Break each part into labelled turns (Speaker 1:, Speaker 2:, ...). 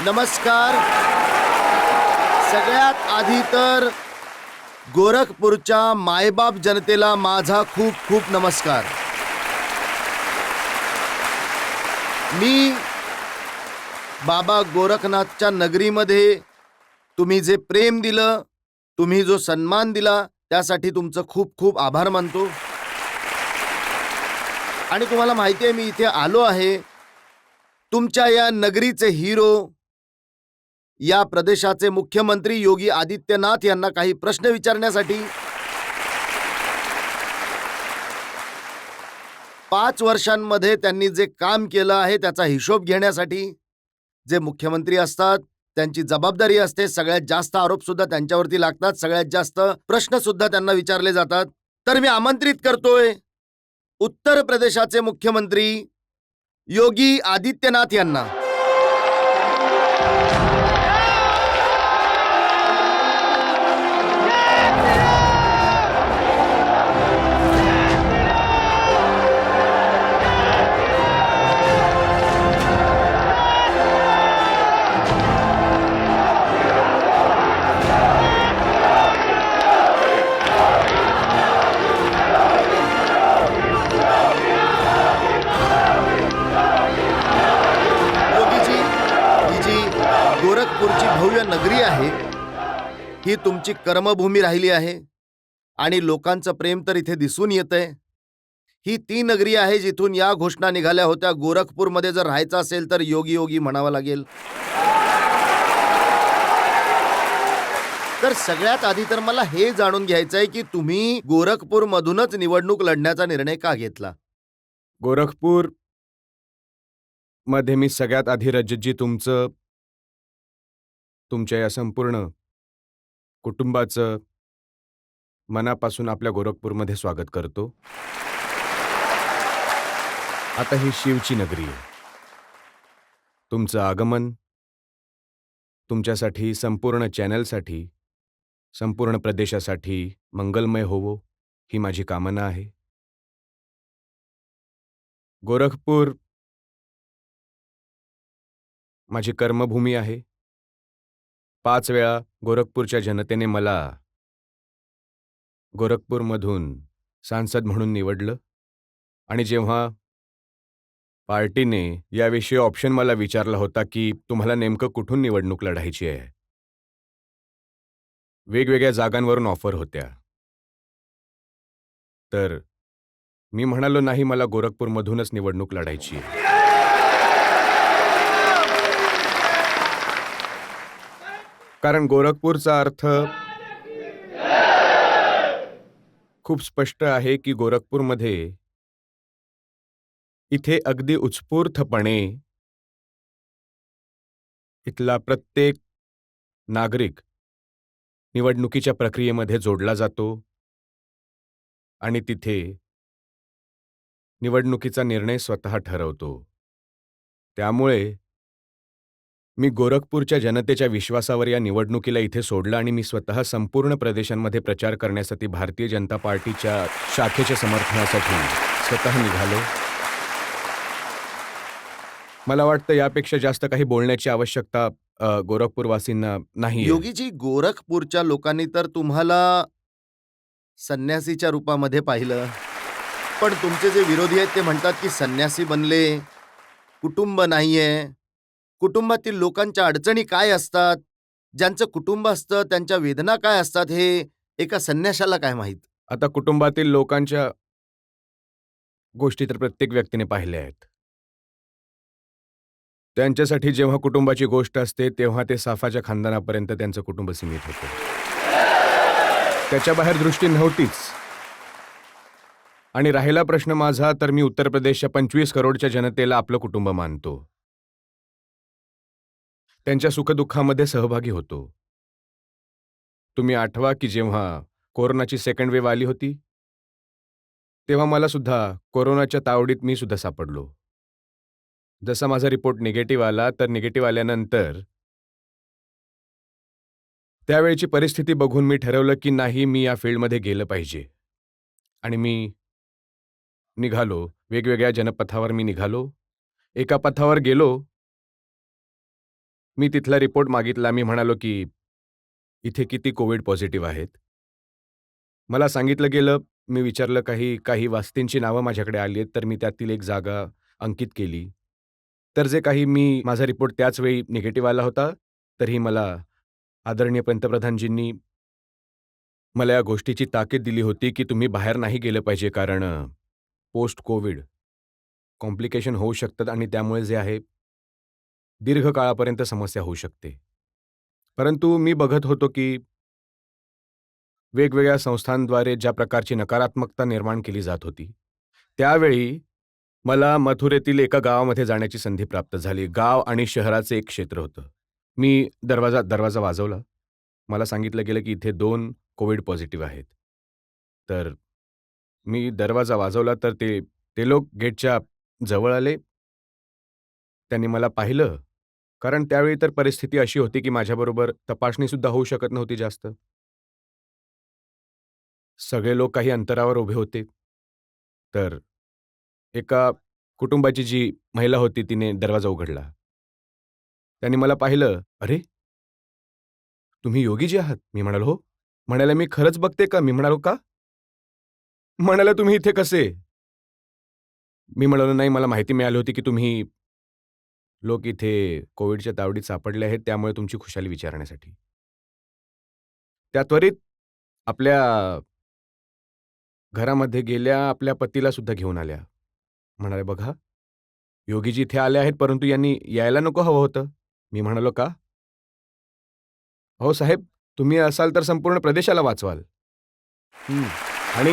Speaker 1: नमस्कार. सगळ्यात आधी तर गोरखपूरच्या मायबाप जनतेला माझा खूप खूप नमस्कार. मी बाबा गोरखनाथच्या नगरीमध्ये तुम्ही जे प्रेम दिलं, तुम्ही जो सन्मान दिला, त्यासाठी तुमचं खूप खूप आभार मानतो. आणि तुम्हाला माहिती आहे, मी इथे आलो आहे तुमच्या या नगरीचे हिरो, या प्रदेशाचे मुख्यमंत्री योगी आदित्यनाथ यांना काही प्रश्न विचारण्यासाठी. 5 वर्षांमध्ये त्यांनी जे काम केलं आहे त्याचा हिशोब घेण्यासाठी. जे मुख्यमंत्री असतात त्यांची जबाबदारी असते, सगळ्यात जास्त आरोप सुद्धा त्यांच्यावरती लागतात, सगळ्यात जास्त प्रश्न सुद्धा त्यांना विचारले जातात. तर मी आमंत्रित करतोय उत्तर प्रदेशाचे मुख्यमंत्री योगी आदित्यनाथ यांना. गोरखपूरची भव्य नगरी आहे, ही तुमची कर्मभूमी राहिली आहे आणि लोकांचं प्रेम तर इथे दिसून येतंय. ही ती नगरी आहे जिथून या घोषणा निघाल्या होत्या, गोरखपूरमध्ये जर राहायचं असेल तर योगी योगी म्हणावं लागेल. तर सगळ्यात आधी तर मला हे जाणून घ्यायचंय की तुम्ही गोरखपूरमधूनच निवडणूक लढण्याचा निर्णय का घेतला?
Speaker 2: गोरखपूर मध्ये मी सगळ्यात आधी रजतजी तुमच्या या संपूर्ण कुटुंबाचं मनापासून आपल्या गोरखपूरमध्ये स्वागत करतो. आता ही शिवची नगरी आहे. तुमचं आगमन तुमच्यासाठी, संपूर्ण चॅनलसाठी, संपूर्ण प्रदेशासाठी मंगलमय होवो ही माझी कामना आहे. गोरखपूर माझी कर्मभूमी आहे. 5 वेळा गोरखपूरच्या जनतेने मला गोरखपूरमधून सांसद म्हणून निवडलं आणि जेव्हा पार्टीने याविषयी ऑप्शन मला विचारला होता की तुम्हाला नेमकं कुठून निवडणूक लढायची आहे, वेगवेगळ्या जागांवरून ऑफर होत्या, तर मी म्हणालो नाही, मला गोरखपूरमधूनच निवडणूक लढायची आहे. कारण गोरखपूरचा अर्थ खूप स्पष्ट आहे की गोरखपूरमध्ये इथे अगदी उत्स्फूर्तपणे इथला प्रत्येक नागरिक निवडणुकीच्या प्रक्रियेमध्ये जोडला जातो आणि तिथे निवडणुकीचा निर्णय स्वतः ठरवतो. त्यामुळे मी गोरखपूरच्या जनतेच्या विश्वासावर या निवडणुकीला इथे सोडलं आणि मी स्वतः संपूर्ण प्रदेशांमध्ये प्रचार करण्यासाठी भारतीय जनता पार्टीच्या शाखेच्या समर्थनासाठी स्वतः निघालो. मला वाटतं यापेक्षा जास्त काही बोलण्याची आवश्यकता गोरखपूरवासींना नाही.
Speaker 1: योगीजी, गोरखपूरच्या लोकांनी तर तुम्हाला संन्यासीच्या रूपामध्ये पाहिलं, पण तुमचे जे विरोधी आहेत ते म्हणतात की संन्यासी बनले, कुटुंब नाहीये. कुटुंबातील लोकांच्या अडचणी काय असतात, ज्यांचं कुटुंब असतं त्यांच्या वेदना काय असतात, हे एका संन्याशाला काय माहीत.
Speaker 2: आता कुटुंबातील लोकांच्या गोष्टी तर प्रत्येक व्यक्तीने पाहिल्या आहेत. त्यांच्यासाठी जेव्हा कुटुंबाची गोष्ट असते तेव्हा ते साफाच्या खानदानापर्यंत त्यांचं कुटुंब सीमित होतं. त्याच्या बाहेर दृष्टी नव्हतीच. आणि राहिला प्रश्न माझा, तर मी उत्तर प्रदेशच्या 25 करोडच्या जनतेला आपलं कुटुंब मानतो. त्यांच्या सुखदुःखामध्ये सहभागी होतो. तुम्ही आठवा की जेव्हा कोरोनाची सेकंड वेव्ह आली होती, तेव्हा मला सुद्धा कोरोनाच्या तावडीत मी सुद्धा सापडलो. जसा माझा रिपोर्ट निगेटिव्ह आला, तर निगेटिव्ह आल्यानंतर त्यावेळची परिस्थिती बघून मी ठरवलं की नाही, मी या फील्डमध्ये गेलं पाहिजे. आणि मी निघालो. वेगवेगळ्या जनपथावर मी निघालो. एका पथावर गेलो मी तिथला रिपोर्ट मागितला. मी म्हणालो, की इथे किती कोविड पॉझिटिव्ह आहेत? मला सांगितलं गेलं, मी विचारलं काही काही वस्तींची नावं माझ्याकडे आली आहेत, तर मी त्यातील एक जागा अंकित केली. तर जे काही माझा रिपोर्ट त्याच वेळी निगेटिव्ह आला होता, तरीही मला आदरणीय पंतप्रधानजींनी मला या गोष्टीची ताकीद दिली होती, की तुम्ही बाहेर नाही गेलं पाहिजे कारण पोस्ट कोविड कॉम्प्लिकेशन होऊ शकतात आणि त्यामुळे जे आहे, दीर्घ काळापर्यंत समस्या होऊ शकते. परंतु मी बघत होतो, की वेगवेगळ्या संस्थांद्वारे ज्या प्रकारची नकारात्मकता निर्माण केली जात होती, त्यावेळी मला मथुरेतील एका गावामध्ये जाण्याची संधी प्राप्त झाली. गाव आणि शहराचे एक क्षेत्र होतं. मी दरवाजा वाजवला. मला सांगितलं गेलं, की इथे 2 कोविड पॉझिटिव्ह आहेत. तर मी दरवाजा वाजवला तर ते लोक गेटच्या जवळ आले. त्यांनी मला पाहिलं, कारण त्यावेळी तर परिस्थिती अशी होती, की माझ्याबरोबर तपासणीसुद्धा होऊ शकत नव्हती जास्त. सगळे लोक काही अंतरावर उभे होते. तर एका कुटुंबाची जी महिला होती तिने दरवाजा उघडला. त्यांनी मला पाहिलं, "अरे, तुम्ही योगीजी आहात?" मी म्हणालो, "हो." म्हणाल्या, "मी खरंच बघते का?" मी म्हणालो, "का?" म्हणाल्या, "तुम्ही इथे कसे?" मी म्हणालो, "नाही, मला माहिती मिळाली होती की तुम्ही लोक इथे कोविडच्या तावडीत सापडले आहेत, त्यामुळे तुमची खुशाली विचारण्यासाठी." त्या त्वरित आपल्या घरामध्ये गेल्या, आपल्या पतीला सुद्धा घेऊन आल्या. म्हणाल्या, "बघा, योगीजी इथे आले आहेत, परंतु यांनी यायला नको हवं होतं." मी म्हणालो, "का?" "अहो साहेब, तुम्ही असाल तर संपूर्ण प्रदेशाला वाचवाल." हं. आणि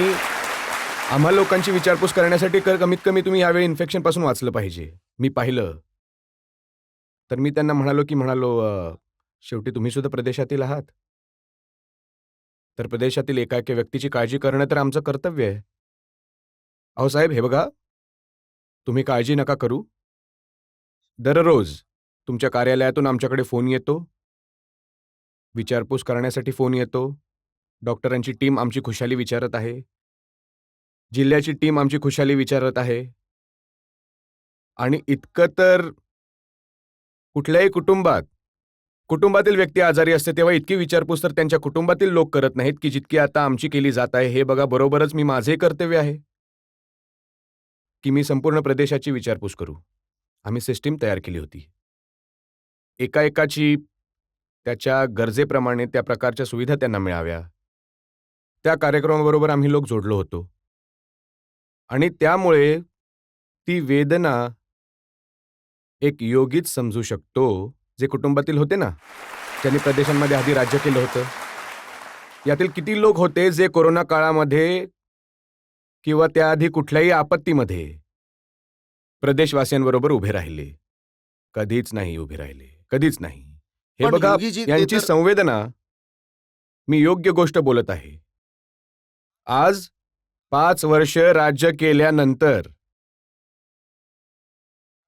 Speaker 2: आम्हा लोकांची विचारपूस करण्यासाठी कमीत कमी तुम्ही यावेळी इन्फेक्शनपासून वाचलं पाहिजे." मी पाहिलं. तर मी त्यांना म्हणालो, शेवटी तुम्ही सुद्धा प्रदेशातील आहात. तर प्रदेशातील एका व्यक्तीची काळजी करणं तर आमचं कर्तव्य आहे. अहो साहेब, हे बघा, तुम्ही काळजी नका करू. दररोज तुमच्या कार्यालयातून आमच्याकडे फोन येतो, विचारपूस करण्यासाठी फोन येतो. डॉक्टरांची टीम आमची खुशाली विचारत आहे. जिल्ह्याची टीम आमची खुशाली विचारत आहे. आणि इतकं तर कुठल्याही कुटुंबातील व्यक्ती आजारी असते तेव्हा इतकी विचारपूस तर त्यांच्या कुटुंबातील लोक करत नाहीत, की जितकी आता आमची केली जात आहे. हे बघा, बरोबरच मी माझे कर्तव्य आहे, की मी संपूर्ण प्रदेशाची विचारपूस करू. आम्ही सिस्टीम तयार केली होती. एकाची त्याच्या गरजेप्रमाणे त्या प्रकारच्या सुविधा त्यांना मिळाव्या. त्या कार्यक्रमाबरोबर आम्ही लोक जोडलो होतो. आणि त्यामुळे ती वेदना एक योगीच समजू शकतो, जे कुटुंबातील होते ना, ज्यांनी प्रदेशांमध्ये आधी राज्य केलं होतं. यातील किती लोक होते जे कोरोना काळामध्ये किंवा त्याआधी कुठल्याही आपत्तीमध्ये प्रदेशवासियांबरोबर उभे राहिले. कधीच नाही उभे राहिले. कधीच नाही. हे
Speaker 1: पण
Speaker 2: बघा,
Speaker 1: योगीजी ते
Speaker 2: यांची
Speaker 1: तर
Speaker 2: संवेदना, मी योग्य गोष्ट बोलत आहे. आज 5 वर्ष राज्य केल्यानंतर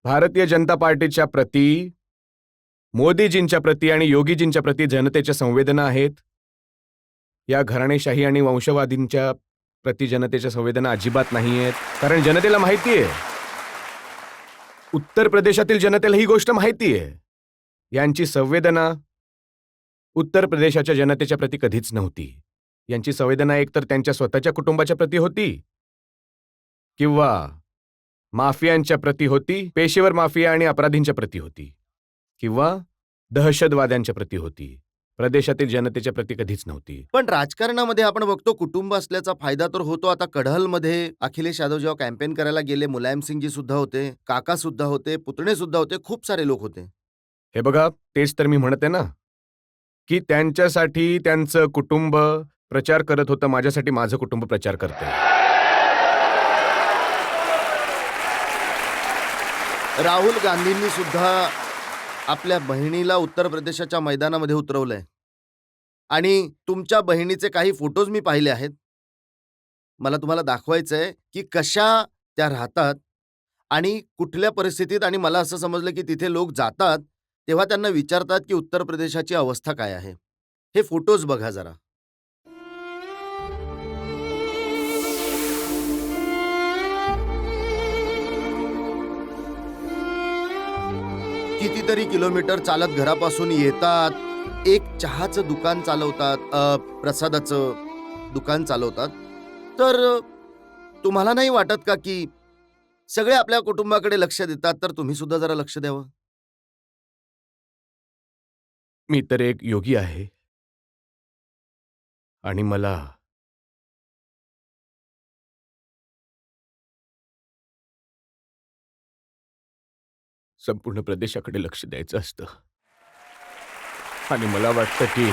Speaker 2: भारतीय जनता पार्टीच्या प्रती, मोदीजींच्या प्रती आणि योगीजींच्या प्रती जनतेच्या संवेदना आहेत. या घराणेशाही आणि वंशवादींच्या प्रति जनतेच्या संवेदना अजिबात नाहीयेत. कारण जनतेला माहिती आहे. उत्तर प्रदेशातील जनतेला ही गोष्ट माहिती आहे. यांची संवेदना उत्तर प्रदेशाच्या जनतेच्या प्रती कधीच नव्हती. यांची संवेदना एकतर त्यांच्या स्वतःच्या कुटुंबाच्या प्रती होती किंवा माफियांच्या प्रती होती, पेशेवर माफिया आणि अपराधींच्या प्रती होती किंवा दहशतवाद्यांच्या प्रती होती. प्रदेशातील जनतेच्या प्रती कधीच नव्हती.
Speaker 1: पण राजकारणामध्ये आपण बघतो कुटुंब असल्याचा फायदा तर होतो. आता कढलमध्ये अखिलेश यादव जेव्हा कॅम्पेन करायला गेले, मुलायम सिंगजी सुद्धा होते, काका सुद्धा होते, पुतणे सुद्धा होते, खूप सारे लोक होते.
Speaker 2: हे बघा, तेच तर मी म्हणते ना, की त्यांच्यासाठी त्यांचं कुटुंब प्रचार करत होतं, माझ्यासाठी माझं कुटुंब प्रचार करतंय.
Speaker 1: राहुल गांधींनी सुद्धा आपल्या बहिणीला उत्तर प्रदेशाच्या मैदानामध्ये उतरवलंय. आणि तुमच्या बहिणीचे काही फोटोज मी पाहिले आहेत. मला तुम्हाला दाखवायचंय, की कशा त्या राहतात आणि कुठल्या परिस्थितीत. आणि मला असं समजलं, की तिथे लोक जातात, तेव्हा त्यांना विचारतात, की उत्तर प्रदेशाची अवस्था काय आहे? हे फोटोज बघा जरा. कितीतरी किलोमीटर चालत घरापासून येतात, एक चहाचं दुकान चालवतात, प्रसादाचं दुकान चालवतात. तर तुम्हाला नाही वाटत का की सगळे आपल्या कुटुंबाकडे लक्ष देतात, तर तुम्ही सुद्धा जरा लक्ष द्यावं?
Speaker 2: मी तर एक योगी आहे आणि मला संपूर्ण प्रदेशाकडे लक्ष द्यायचं असतं. आणि मला वाटतं की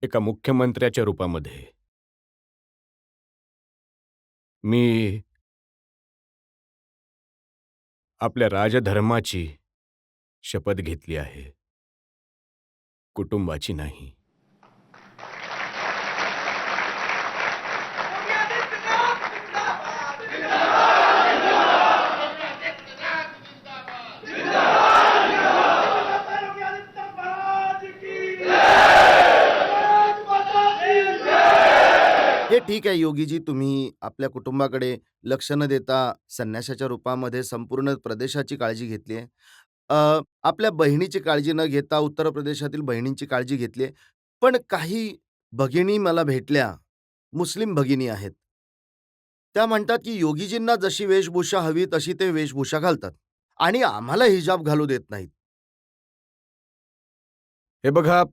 Speaker 2: एका मुख्यमंत्र्याच्या रूपामध्ये मी आपल्या राजधर्माची शपथ घेतली आहे, कुटुंबाची नाही.
Speaker 1: हे ठीक आहे योगीजी, तुम्ही आपल्या कुटुंबाकडे लक्ष न देता संन्याशाच्या रूपामध्ये संपूर्ण प्रदेशाची काळजी घेतली आहे. आपल्या बहिणीची काळजी न घेता उत्तर प्रदेशातील बहिणींची काळजी घेतली आहे. पण काही भगिनी मला भेटल्या, मुस्लिम भगिनी आहेत. त्या म्हणतात, की योगीजींना जशी वेशभूषा हवी तशी ते वेशभूषा घालतात आणि आम्हाला हिजाब घालू देत नाहीत.
Speaker 2: हे बघा,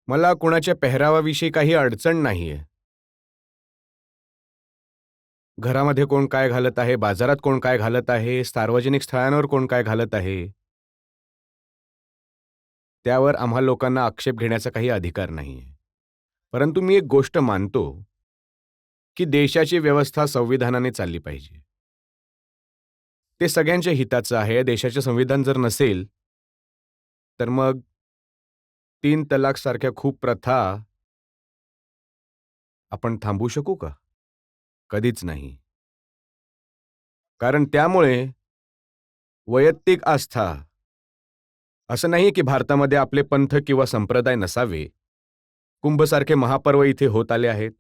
Speaker 2: मला कोणाच्या पेहरावाविषयी काही अडचण नाहीये. घरामध्ये कोण काय घालत आहे, बाजारात कोण काय घालत आहे, सार्वजनिक स्थळांवर कोण काय घालत आहे, त्यावर आम्हा लोकांना आक्षेप घेण्याचा काही अधिकार नाहीये. परंतु मी एक गोष्ट मानतो, की देशाची व्यवस्था संविधानाने चालली पाहिजे. ते सगळ्यांच्या हिताचं आहे. देशाचे संविधान जर नसेल, तर मग 3 तलाक सारख्या खूप प्रथा आपण थांबवू शकू का? कधीच नाही. कारण त्यामुळे वैयक्तिक आस्था असं नाहीये की भारतामध्ये आपले पंथ किंवा संप्रदाय नसावे. कुंभसारखे महापर्व इथे होत आले आहेत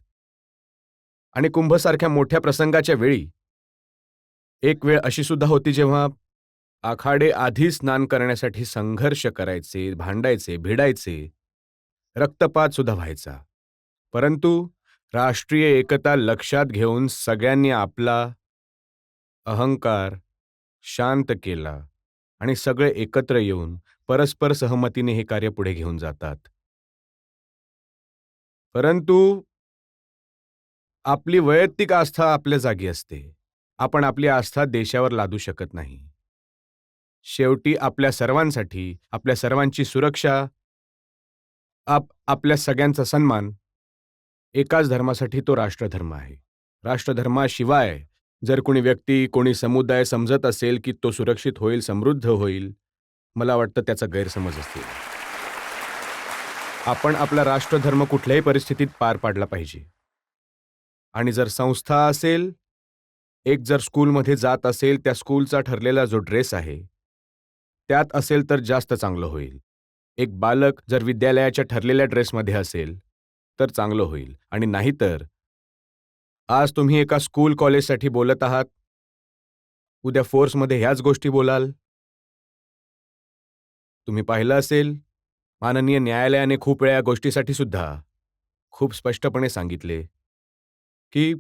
Speaker 2: आणि कुंभसारख्या मोठ्या प्रसंगाच्या वेळी एक वेळ अशी सुद्धा होती जेव्हा आखाडे आधी स्नान करण्यासाठी संघर्ष करायचे, भांडायचे, भिडायचे, रक्तपात सुद्धा व्हायचा. परंतु राष्ट्रीय एकता लक्षात घेऊन सगळ्यांनी आपला अहंकार शांत केला आणि सगळे एकत्र येऊन परस्पर सहमतीने हे कार्य पुढे घेऊन जातात. परंतु आपली वैयक्तिक आस्था आपल्या जागी असते. आपण आपली आस्था देशावर लादू शकत नाही. शेवटी आपल्या सर्वांसाठी, आपल्या सर्वांची सुरक्षा, आपल्या सगळ्यांचा सन्मान एकाच धर्मासाठी तो राष्ट्रधर्म आहे. राष्ट्रधर्माशिवाय जर कोणी व्यक्ती, कोणी समुदाय समजत असेल की तो सुरक्षित होईल, समृद्ध होईल, मला वाटतं त्याचा गैरसमज असेल. आपण आपला राष्ट्रधर्म कुठल्याही परिस्थितीत पार पाडला पाहिजे. आणि जर संस्था असेल, एक जर स्कूलमध्ये जात असेल, त्या स्कूलचा ठरलेला जो ड्रेस आहे, त्यात असेल तर जास्त चांगलं होईल. एक बालक जर विद्यालयाच्या ठरलेल्या ड्रेसमध्ये असेल, तर चांगलं होईल. आणि नाहीतर आज तुम्ही एका स्कूल कॉलेजसाठी बोलत आहात, उद्या फोर्समध्ये ह्याच गोष्टी बोलाल. तुम्ही पाहिलं असेल, माननीय न्यायालयाने खूप वेळा या गोष्टीसाठी सुद्धा खूप स्पष्टपणे सांगितले, की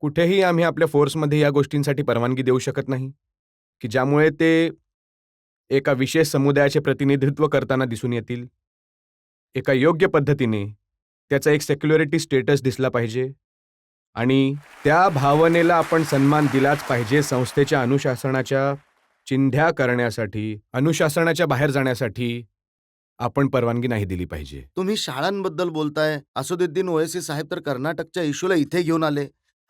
Speaker 2: कुठेही आम्ही आपल्या फोर्समध्ये या गोष्टींसाठी परवानगी देऊ शकत नाही, की ज्यामुळे ते एका विशेष समुदायाचे प्रतिनिधित्व करताना दिसून येतील. एका योग्य पद्धतीने त्याचा एक सेक्युलॅरिटी स्टेटस दिसला पाहिजे आणि त्या भावनेला आपण सन्मान दिलाच पाहिजे. संस्थेच्या अनुशासनाच्या चिंध्या करण्यासाठी, अनुशासनाच्या बाहेर जाण्यासाठी आपण परवानगी नाही दिली पाहिजे.
Speaker 1: तुम्ही शाळांबद्दल बोलताय. असदुद्दीन ओवैसी साहेब तर कर्नाटकच्या इश्यूला इथे घेऊन आले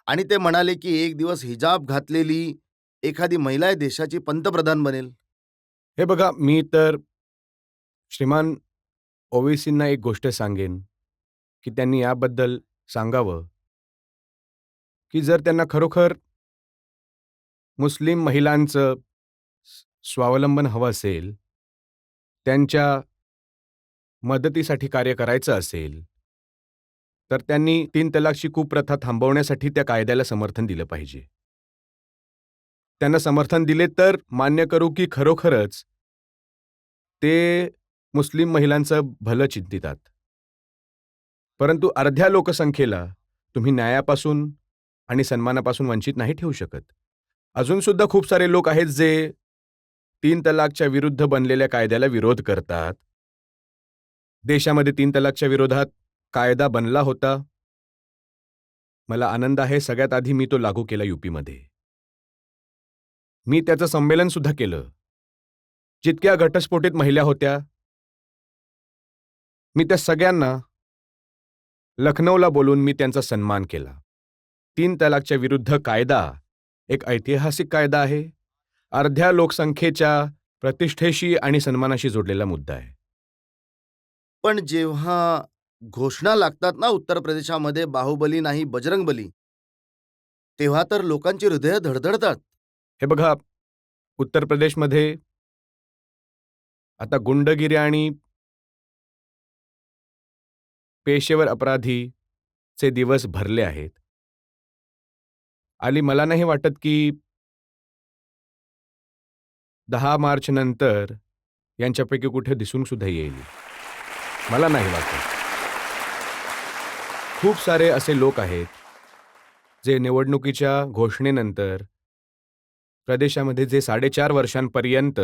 Speaker 1: आणि ते म्हणाले, की एक दिवस हिजाब घातलेली एखादी महिला देशाची पंतप्रधान बनेल.
Speaker 2: हे बघा, मी तर श्रीमान ओवेसींना एक गोष्ट सांगेन, की त्यांनी याबद्दल सांगावं, की जर त्यांना खरोखर मुस्लिम महिलांचं स्वावलंबन हवं असेल, त्यांच्या मदतीसाठी कार्य करायचं असेल, तर त्यांनी 3 तलाकची कुप्रथा थांबवण्यासाठी त्या कायद्याला समर्थन दिलं पाहिजे. त्यांना समर्थन दिले तर मान्य करू की खरोखरच ते मुस्लिम महिलांचं भलं चिंतितात. परंतु अर्ध्या लोकसंख्येला तुम्ही न्यायापासून आणि सन्मानापासून वंचित नाही ठेवू शकत. अजून सुद्धा खूप सारे लोक आहेत जे 3 तलाकच्या विरुद्ध बनलेल्या कायद्याला विरोध करतात. देशामध्ये 3 तलाकच्या विरोधात कायदा बनला होता. मला आनंद आहे, सगळ्यात आधी मी तो लागू केला यूपीमध्ये. मी त्याचं संमेलन सुद्धा केलं. जितक्या घटस्फोटित महिला होत्या, मी त्या सगळ्यांना लखनौला बोलून मी त्यांचा सन्मान केला. 3 तलाकच्या विरुद्ध कायदा एक ऐतिहासिक कायदा आहे. अर्ध्या लोकसंख्येच्या प्रतिष्ठेशी आणि सन्मानाशी जोडलेला मुद्दा आहे.
Speaker 1: पण जेव्हा घोषणा लागतात ना उत्तर प्रदेशामध्ये बाहुबली नाही बजरंगबली, तेव्हा तर लोकांची हृदय धडधडतात.
Speaker 2: हे बघा, उत्तर प्रदेशमध्ये आता गुंडगिरी आणि पेशेवर अपराधीचे दिवस भरले आहेत. आणि मला नाही वाटत की 10 मार्च नंतर यांच्यापैकी कुठे दिसून सुद्धा येईल. मला नाही वाटत. खूप सारे असे लोक आहेत जे निवडणुकीच्या घोषणेनंतर प्रदेशामध्ये जे 4.5 वर्षांपर्यंत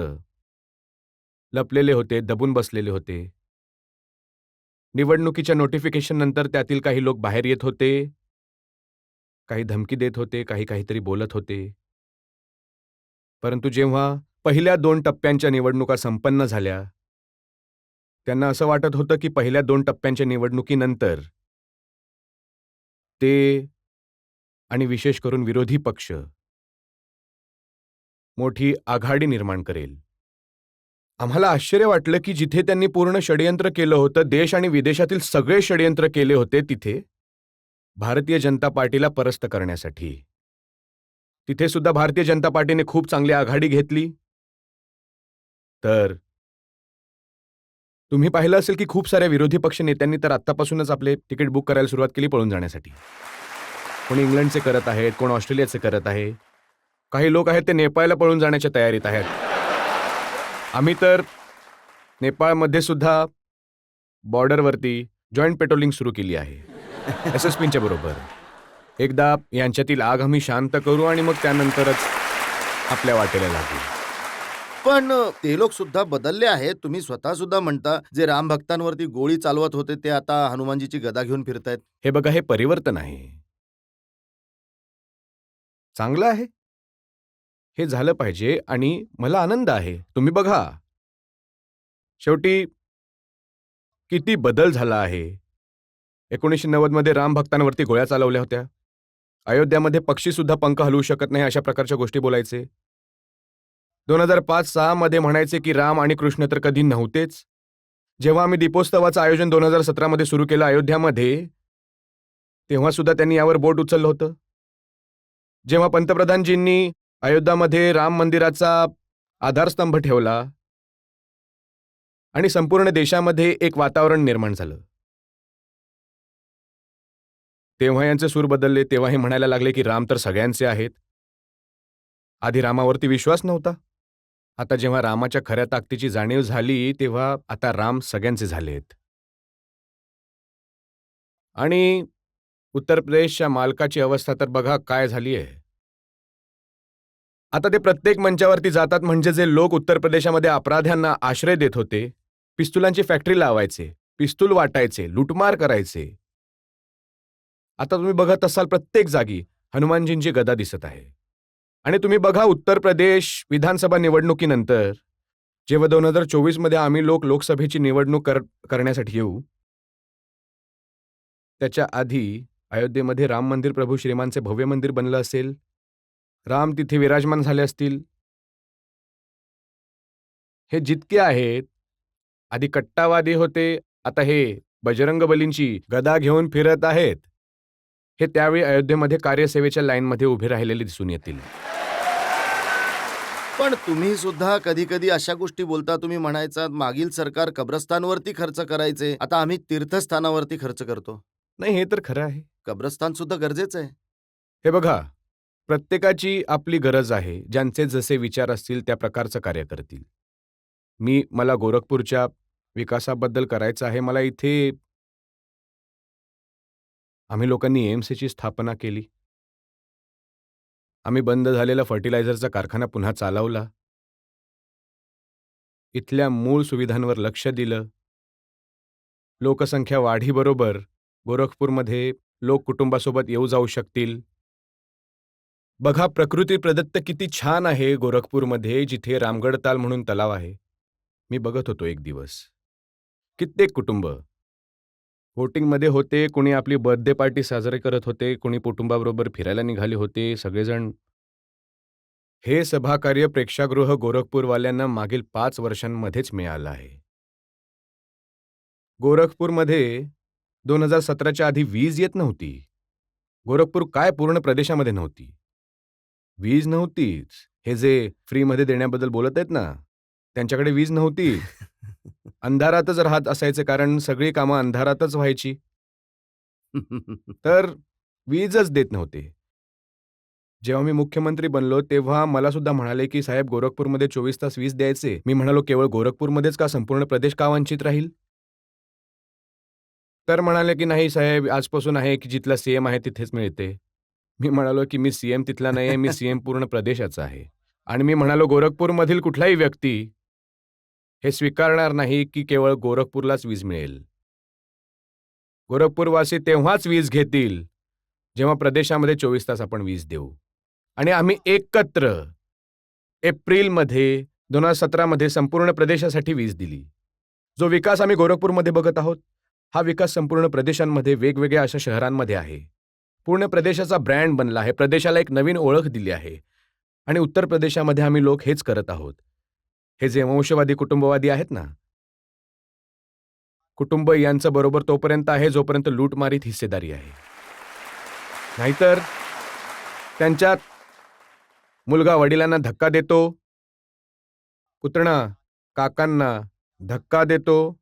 Speaker 2: लपलेले होते, दबून बसलेले होते. निवडणुकीच्या नोटिफिकेशन नंतर त्यातील काही लोक बाहेर येत होते, काही धमकी देत होते, काही काहीतरी बोलत होते. परंतु जेव्हा पहिल्या 2 टप्प्यांच्या निवडणुका संपन्न झाल्या, त्यांना असं वाटत होतं की पहिल्या 2 टप्प्यांच्या निवडणुकीनंतर ते आणि विशेष करून विरोधी पक्ष मोठी आघाडी निर्माण करेल. आम्हाला आश्चर्य वाटलं की जिथे त्यांनी पूर्ण षडयंत्र केलं होतं, देश आणि विदेशातील सगळे षडयंत्र केले होते, तिथे भारतीय जनता पार्टीला परास्त करण्यासाठी. तिथे सुद्धा भारतीय जनता पार्टीने खूप चांगली आघाडी घेतली. तर तुम्ही पाहिलं असेल की खूप साऱ्या विरोधी पक्ष नेत्यांनी तर आत्तापासूनच आपले तिकीट बुक करायला सुरुवात केली पळून जाण्यासाठी. कोण इंग्लंडचे करत आहेत, कोण ऑस्ट्रेलियाचे करत आहे. काही लोक आहेत ते नेपाळला पळून जाण्याच्या तयारीत आहेत. आम्ही तर नेपाळमध्ये सुद्धा बॉर्डरवरती जॉईंट पेट्रोलिंग सुरू केली आहे SSPच्या बरोबर. एकदा यांच्यातील आग आम्ही शांत करू आणि मग त्यानंतरच आपल्या वाटेला लागू.
Speaker 1: पण ते लोक सुद्धा बदलले आहेत. तुम्ही स्वतः सुद्धा म्हणता, जे राम भक्तांवरती गोळी चालवत होते ते आता हनुमानजीची गदा घेऊन फिरतायत.
Speaker 2: हे बघा, हे परिवर्तन आहे. चांगलं आहे. हे झालं पाहिजे आणि मला आनंद आहे. तुम्ही बघा, शेवटी किती बदल झाला आहे. 1990 मध्ये राम भक्तांवरती गोळ्या चालवल्या होत्या. अयोध्यामध्ये पक्षी सुद्धा पंख हलवू शकत नाही अशा प्रकारच्या गोष्टी बोलायचे. 2005-06 मध्ये म्हणायचे की राम आणि कृष्ण तर कधी नव्हतेच. जेव्हा आम्ही दीपोत्सवाचं आयोजन 2017 मध्ये सुरू केलं अयोध्यामध्ये, तेव्हा सुद्धा त्यांनी यावर बोट उचललं होतं. जेव्हा पंतप्रधानजींनी अयोध्यामध्ये राम मंदिराचा आधारस्तंभ ठेवला आणि संपूर्ण देशामध्ये एक वातावरण निर्माण झालं, तेव्हा यांचे सूर बदलले. तेव्हा हे म्हणायला लागले की राम तर सगळ्यांचे आहेत. आधी रामावरती विश्वास नव्हता. आता जेव्हा रामाच्या खऱ्या ताकदीची जाणीव झाली, तेव्हा आता राम सगळ्यांचे झालेत. आणि उत्तर प्रदेशच्या मालकाची अवस्था तर बघा काय झाली आहे. आता ते प्रत्येक मंचावरती जातात, म्हणजे जे लोक उत्तर प्रदेशामध्ये अपराध्यांना आश्रय देत होते, पिस्तुलांची फॅक्टरी लावायचे, पिस्तूल वाटायचे, लुटमार करायचे, आता तुम्ही बघत असाल प्रत्येक जागी हनुमानजींची गदा दिसत आहे. आणि तुम्ही बघा, उत्तर प्रदेश विधानसभा निवडणुकीनंतर जेव्हा 2024 मध्ये आम्ही लोकसभेची निवडणूक करण्यासाठी येऊ, त्याच्या आधी अयोध्येमध्ये राम मंदिर प्रभू श्रीमानचे भव्य मंदिर बनलं असेल, राम तिथे विराजमान झाले असतील. हे जितके आहेत, आधी कट्टावादी होते, आता हे बजरंगबलींची गदा घेऊन फिरत आहेत, हे त्यावेळी अयोध्येमध्ये कार्यसेवेच्या लाईनमध्ये उभे राहिलेले दिसून येतील.
Speaker 1: पण तुम्ही सुद्धा कधी कधी अशा गोष्टी बोलता. तुम्ही म्हणायचा मागील सरकार कब्रस्तानवरती खर्च करायचे, आता आम्ही तीर्थस्थानावरती खर्च करतो.
Speaker 2: नाही, हे तर खरं आहे.
Speaker 1: कब्रस्तान सुद्धा गरजेचं आहे.
Speaker 2: हे बघा, प्रत्येकाची आपली गरज आहे. ज्यांचे जसे विचार असतील त्या प्रकारचं कार्य करतील. मला गोरखपूरच्या विकासाबद्दल करायचं आहे. मला इथे आम्ही लोकांनी एम्सची स्थापना केली. आम्ही बंद झालेला फर्टिलायझरचा कारखाना पुन्हा चालवला. इथल्या मूळ सुविधांवर लक्ष दिलं. लोकसंख्या वाढीबरोबर गोरखपूरमध्ये लोक कुटुंबासोबत येऊ जाऊ शकतील. बघा, प्रकृती प्रदत्त किती छान आहे गोरखपूरमध्ये, जिथे रामगढताल म्हणून तलाव आहे. मी बघत होतो एक दिवस. कित्येक कुटुंब बोटिंगमध्ये होते, कुणी आपली बर्थडे पार्टी साजरी करत होते, कुणी कुटुंबाबरोबर फिरायला निघाले होते, सगळेजण. हे सभाकार्य प्रेक्षागृह गोरखपूरवाल्यांना मागील 5 वर्षांमध्येच मिळालं आहे. गोरखपूरमध्ये 2017च्या आधी वीज येत नव्हती. गोरखपूर काय पूर्ण प्रदेशामध्ये नव्हती. वीज नव्हतीच. हे जे फ्रीमध्ये देण्याबद्दल बोलत आहेत ना, त्यांच्याकडे वीज नव्हतीच. अंधारातच राहत असायचे, कारण सगळी कामं अंधारातच व्हायची. तर वीजच देत नव्हते. जेव्हा मी मुख्यमंत्री बनलो, तेव्हा मला सुद्धा म्हणाले, की "साहेब, गोरखपूरमध्ये 24 तास वीज द्यायचे." मी म्हणालो, "केवळ गोरखपूरमध्येच का? संपूर्ण प्रदेश का वंचित राहील?" तर म्हणाले, की "नाही साहेब, आजपासून आहे, की जिथला सीएम आहे तिथेच मिळते." मी म्हणालो, की "मी सीएम तिथला नाही आहे, मी सीएम पूर्ण प्रदेशाचा आहे." आणि मी म्हणालो, "गोरखपूरमधील कुठलाही व्यक्ती हे स्वीकारणार नाही, की केवळ गोरखपूरलाच वीज मिळेल. गोरखपूरवासी तेव्हाच वीज घेतील, जेव्हा प्रदेशामध्ये 24 तास आपण वीज देऊ." आणि आम्ही एकत्र एप्रिलमध्ये 2017मध्ये संपूर्ण प्रदेशासाठी वीज दिली. जो विकास आम्ही गोरखपूरमध्ये बघत आहोत, हा विकास संपूर्ण प्रदेशांमध्ये, वेगवेगळ्या अशा शहरांमध्ये आहे. पूर्ण प्रदेशाचा ब्रँड बनला आहे. प्रदेशाला एक नवीन ओळख दिली आहे. आणि उत्तर प्रदेशामध्ये आम्ही लोक हेच करत आहोत. हे जे वंशवादी, कुटुंबवादी आहेत ना, कुटुंब यांचं बरोबर तोपर्यंत आहे, जोपर्यंत लूटमारीत हिस्सेदारी आहे. नाहीतर त्यांच्यात मुलगा वडिलांना धक्का देतो, पुतणा काकांना धक्का देतो.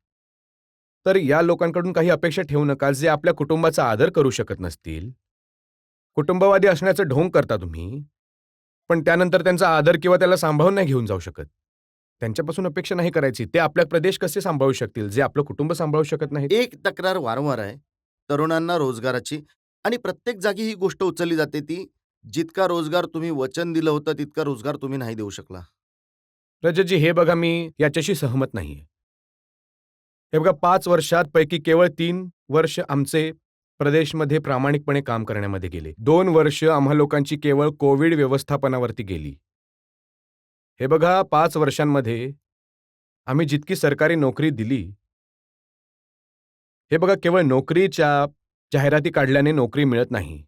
Speaker 2: तर या लोकांकडून काही अपेक्षा ठेवू नका, जे आपल्या कुटुंबाचा आदर करू शकत नसतील. कुटुंबवादी असण्याचं ढोंग करता तुम्ही, पण त्यानंतर त्यांचा आदर किंवा त्याला सांभाळून नाही घेऊन जाऊ शकत. त्यांच्यापासून अपेक्षा नाही करायची. ते आपला प्रदेश कसे सांभाळू शकतील, जे आपलं कुटुंब सांभाळू शकत नाहीत?
Speaker 1: एक तक्रार वारंवार आहे तरुणांना रोजगाराची, आणि प्रत्येक जागी ही गोष्ट उचलली जाते ती, जितका रोजगार तुम्ही वचन दिलं होतं तितका रोजगार तुम्ही नाही देऊ शकला.
Speaker 2: रजतजी, हे बघा, मी याच्याशी सहमत नाहीये. हे बघा, 5 वर्षात पैकी केवळ 3 वर्ष आमचे प्रदेशमध्ये प्रामाणिकपणे काम करण्यामध्ये गेले. 2 वर्ष आम्हा लोकांची केवळ कोविड व्यवस्थापनावरती गेली. हे बघा, 5 वर्षांमध्ये आम्ही जितकी सरकारी नोकरी दिली, हे बघा, केवळ नोकरीच्या जाहिराती काढल्याने नोकरी मिळत नाही.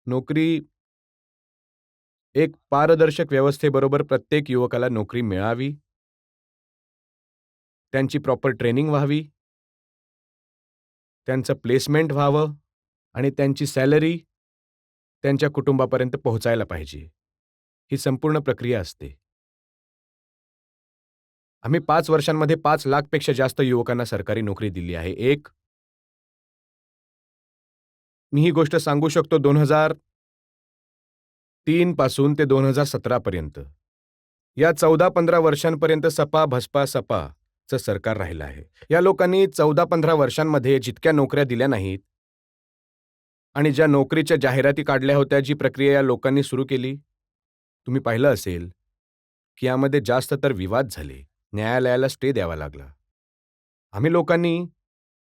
Speaker 2: नोकरी एक पारदर्शक व्यवस्थेबरोबर प्रत्येक युवकाला नोकरी मिळावी, त्यांची प्रॉपर ट्रेनिंग व्हावी, त्यांचं प्लेसमेंट व्हावं आणि त्यांची सॅलरी त्यांच्या कुटुंबापर्यंत पोहोचायला पाहिजे. ही संपूर्ण प्रक्रिया असते. आम्ही 5 वर्षांमध्ये 5 लाख पेक्षा जास्त युवकांना सरकारी नोकरी दिली आहे. मी ही गोष्ट सांगू शकतो 2003 पासून ते 2017 पर्यंत. या 14-15 वर्षांपर्यंत सपा, बसपा, सपाचं सरकार राहिलं आहे. या लोकांनी 14-15 वर्षांमध्ये जितक्या नोकऱ्या दिल्या नाहीत आणि ज्या नोकरीच्या जाहिराती काढल्या होत्या, जी प्रक्रिया या लोकांनी सुरू केली, तुम्ही पाहिलं असेल, की यामध्ये जास्त तर विवाद झाले. न्यायालयाला स्टे द्यावा लागला. आम्ही लोकांनी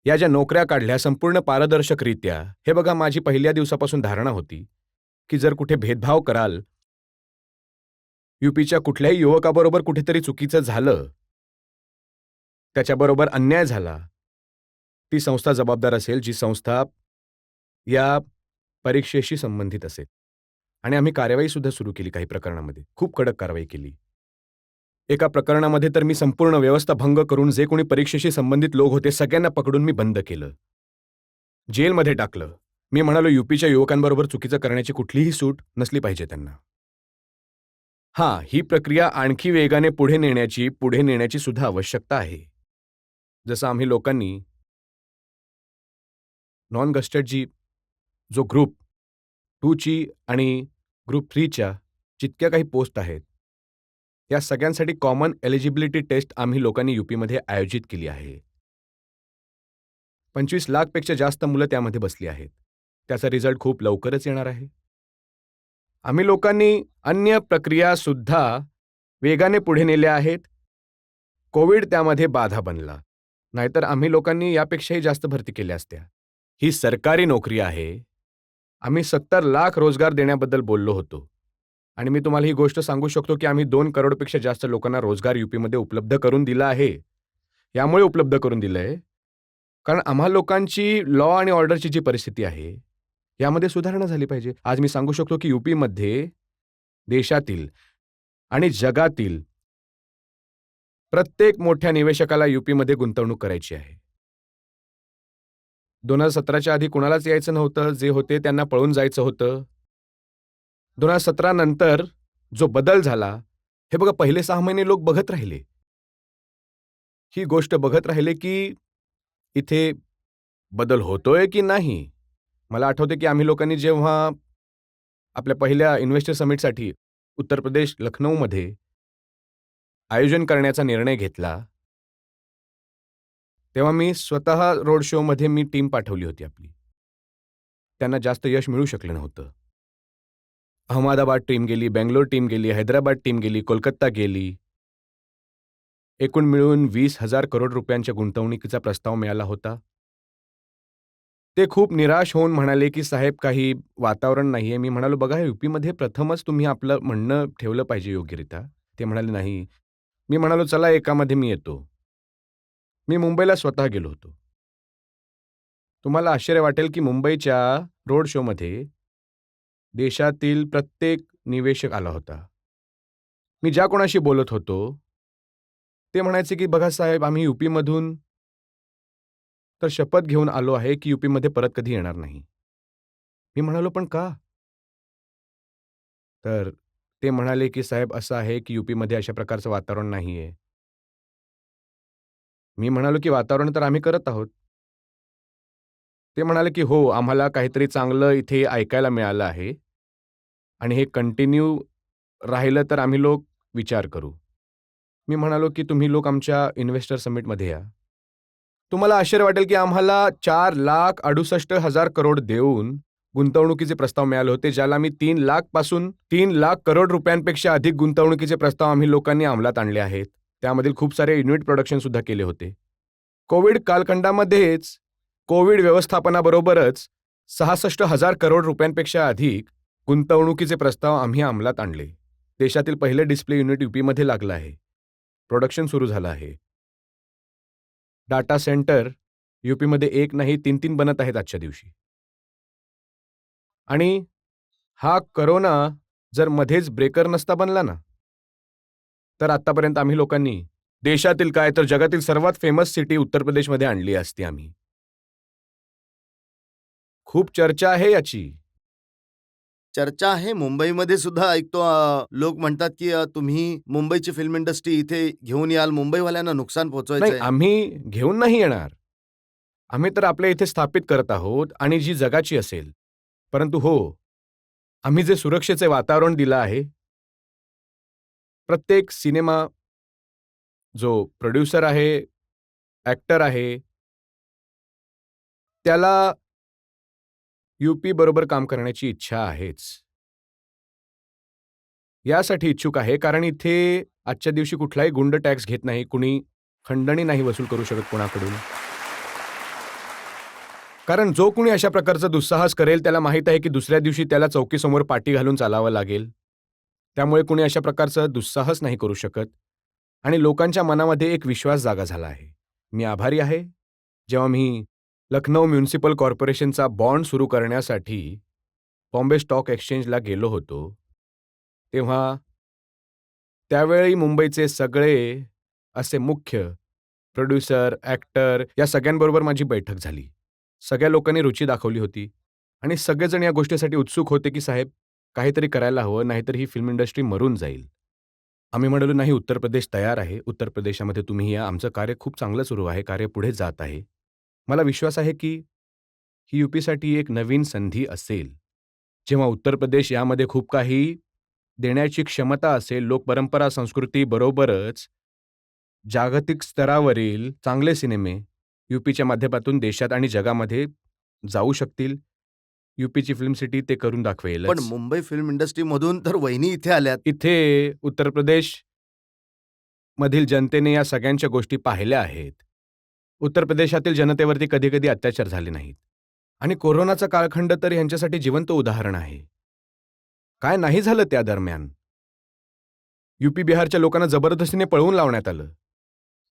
Speaker 2: या ज्या नोकऱ्या काढल्या संपूर्ण पारदर्शकरित्या, हे बघा, माझी पहिल्या दिवसापासून धारणा होती, की जर कुठे भेदभाव कराल, यूपीच्या कुठल्याही युवकाबरोबर कुठेतरी चुकीचं झालं, त्याच्याबरोबर अन्याय झाला, ती संस्था जबाबदार असेल, जी संस्था या परीक्षेशी संबंधित असेल. आणि आम्ही कारवाई सुद्धा सुरू केली काही प्रकरणामध्ये. खूप कडक कारवाई केली. एका प्रकरणामध्ये तर मी संपूर्ण व्यवस्था भंग करून जे कोणी परीक्षेशी संबंधित लोक होते, सगळ्यांना पकडून मी बंद केलं. जेलमध्ये टाकलं. मी म्हणालो, यूपीच्या युवकांबरोबर चुकीचं करण्याची कुठलीही सूट नसली पाहिजे त्यांना. हां, ही प्रक्रिया आणखी वेगाने पुढे नेण्याची सुद्धा आवश्यकता आहे. जसं आम्ही लोकांनी नॉन गस्टेड जो ग्रुप 2ची आणि ग्रुप 3च्या जितक्या काही पोस्ट आहेत, या सगळ्यांसाठी कॉमन एलिजिबिलिटी टेस्ट आम्ही लोकांनी यूपीमध्ये आयोजित केली आहे. 25 लाख पेक्षा जास्त मुलं त्यामध्ये बसली आहेत. त्याचा रिझल्ट खूप लवकरच येणार आहे. आम्ही लोकांनी अन्य प्रक्रिया सुद्धा वेगाने पुढे नेल्या आहेत. कोविड त्यामध्ये बाधा बनला. नाहीतर आम्ही लोकांनी यापेक्षाही जास्त भरती केल्या असत्या. ही सरकारी नोकरी आहे. आम्ही 70 लाख रोजगार देण्याबद्दल बोललो होतो. आणि मी तुम्हाला ही गोष्ट सांगू शकतो की आम्ही 2 करोडपेक्षा जास्त लोकांना रोजगार यूपीमध्ये उपलब्ध करून दिला आहे. यामुळे उपलब्ध करून दिलंय, कारण आम्हा लोकांची लॉ आणि ऑर्डरची जी परिस्थिती आहे, यामध्ये सुधारणा झाली पाहिजे. आज मी सांगू शकतो की यूपीमध्ये देशातील आणि जगातील प्रत्येक मोठ्या निवेशकाला यूपीमध्ये गुंतवणूक करायची आहे. 2017च्या आधी कुणालाच यायचं नव्हतं. जे होते त्यांना पळून जायचं होतं. 2017 नंतर जो बदल झाला, हे बघा पहिले 6 महिने लोक बघत राहिले. ही गोष्ट बघत राहिले की इथे बदल होतोय की नाही. मला आठवते की आम्ही लोकांनी जेव्हा आपल्या पहिल्या इन्व्हेस्टर समिटसाठी उत्तर प्रदेश लखनौमध्ये आयोजन करण्याचा निर्णय घेतला, तेव्हा मी स्वतः रोड शोमध्ये मी टीम पाठवली होती आपली. त्यांना जास्त यश मिळू शकलं नव्हतं. अहमदाबाद टीम गेली, बेंगलोर टीम गेली, हैदराबाद टीम गेली, कोलकाता गेली. एकूण मिळून 20,000 करोड रुपयांच्या गुंतवणुकीचा प्रस्ताव मिळाला होता. ते खूप निराश होऊन म्हणाले, की "साहेब काही वातावरण नाहीये." मी म्हणालो, "बघा यूपीमध्ये प्रथमच तुम्ही आपलं म्हणणं ठेवलं पाहिजे योग्यरित्या." ते म्हणाले, "नाही." मी म्हणालो, "चला एकामध्ये मी येतो." मी मुंबईला स्वतः गेलो होतो. तुम्हाला आश्चर्य वाटेल, की मुंबईच्या रोड शोमध्ये देशातील प्रत्येक निवेशक आला होता. मी ज्या कोणाशी बोलत होतो, ते म्हणायचे, की "बघा साहेब, आम्ही यूपीमधून तर शपथ घेऊन आलो आहे, की यूपीमध्ये परत कधी येणार नाही." मी म्हणालो, "पण का?" तर ते म्हणाले, की "साहेब असं आहे, की यूपीमध्ये अशा प्रकारचं वातावरण नाहीये." मी म्हणालो, की "वातावरण तर आम्ही करत आहोत." ते म्हणाले, की "हो, आम्हाला काहीतरी चांगलं इथे ऐकायला मिळालं आहे आणि हे कंटिन्यू राहिलं तर आम्ही लोक विचार करू." मी म्हणालो, की "तुम्ही लोक आमच्या इन्व्हेस्टर समिटमध्ये या." तुम्हाला आश्चर्य वाटेल, की आम्हाला 4,68,000 करोड देऊन गुंतवणुकीचे प्रस्ताव मिळाले होते, ज्याला मी 3,00,000 पासून 3,00,000 करोड रुपयांपेक्षा अधिक गुंतवणुकीचे प्रस्ताव आम्ही लोकांनी अंमलात आणले आहेत. त्यामधील खूप सारे युनिट प्रोडक्शन सुद्धा केले होते. कोविड कालखंडामध्येच कोविड व्यवस्थापनाबरोबरच 66,000 करोड रुपयांपेक्षा अधिक गुंतवणुकीचे प्रस्ताव आम्ही अंमलात आणले. देशातील पहिले डिस्प्ले युनिट यूपीमध्ये लागलं आहे. प्रोडक्शन सुरू झालं आहे. डाटा सेंटर यूपीमध्ये 1 नाही 3-3 बनत आहेत आजच्या दिवशी. आणि हा कोरोना जर मध्येच ब्रेकर नसता बनला ना, तर आत्तापर्यंत आम्ही लोकांनी देशातील काय तर जगातील सर्वात फेमस सिटी उत्तर प्रदेशमध्ये आणली असती आम्ही. खूप चर्चा आहे याची.
Speaker 1: चर्चा आहे. मुंबईमध्ये सुद्धा ऐकतो लोक म्हणतात, की तुम्ही मुंबईची फिल्म इंडस्ट्री इथे घेऊन याल, मुंबईवाल्यांना नुकसान
Speaker 2: नाही,
Speaker 1: पोहोचवायचंय.
Speaker 2: आम्ही घेऊन नाही येणार. आम्ही तर आपल्या इथे स्थापित करत आहोत आणि जी जगाची असेल. परंतु हो, आम्ही जे सुरक्षेचे वातावरण दिलं आहे, प्रत्येक सिनेमा जो प्रोड्युसर आहे, ॲक्टर आहे, त्याला यूपी बरोबर काम करण्याची इच्छा आहेच. यासाठी इच्छुक आहे कारण इथे आजच्या दिवशी कुठलाही गुंड टॅक्स घेत नाही, कुणी खंडणी नाही वसूल करू शकत कोणाकडून. कारण जो कुणी अशा प्रकारचा दुस्साहस करेल त्याला माहीत आहे की दुसऱ्या दिवशी त्याला चौकीसमोर पाटी घालून चालावं लागेल. त्यामुळे कुणी अशा प्रकारचा दुस्साहस नाही करू शकत आणि लोकांच्या मनामध्ये एक विश्वास जागा झाला आहे. मी आभारी आहे. जेव्हा मी लखनौ म्युनिसिपल कॉर्पोरेशनचा बॉन्ड सुरू करण्यासाठी बॉम्बे स्टॉक एक्सचेंजला गेलो होतो, तेव्हा त्यावेळी मुंबईचे सगळे असे मुख्य प्रोड्युसर, ॲक्टर या सगळ्यांबरोबर माझी बैठक झाली. सगळ्या लोकांनी रुची दाखवली होती आणि सगळेजण या गोष्टीसाठी उत्सुक होते, की साहेब काहीतरी करायला हवं, नाहीतर ही फिल्म इंडस्ट्री मरून जाईल. आम्ही म्हणालो, "नाही, उत्तर प्रदेश तयार आहे. उत्तर प्रदेशामध्ये तुम्ही या. आमचं कार्य खूप चांगलं सुरू आहे. कार्य पुढे जात आहे." मला विश्वास आहे, की ही युपीसाठी एक नवीन संधी असेल. जेव्हा उत्तर प्रदेश यामध्ये खूप काही देण्याची क्षमता असेल, लोकपरंपरा, संस्कृती बरोबरच जागतिक स्तरावरील चांगले सिनेमे यूपीच्या माध्यमातून देशात आणि जगामध्ये जाऊ शकतील. यूपीची फिल्म सिटी ते करून
Speaker 1: पण
Speaker 2: दाखवेलच.
Speaker 1: मुंबई फिल्म इंडस्ट्रीमधून तर वहिनी इथे आल्यात.
Speaker 2: इथे उत्तर प्रदेश मधील जनतेने या सगळ्यांच्या गोष्टी पाहिल्या आहेत. उत्तर प्रदेशातील जनतेवरती कधी-कधी अत्याचार झाले नाहीत. आणि कोरोनाचा कालखंड तर यांच्यासाठी जिवंत उदाहरण आहे. काय नाही झालं त्या दरम्यान? यूपी बिहारच्या लोकांना जबरदस्तीने पळवून लावण्यात आलं.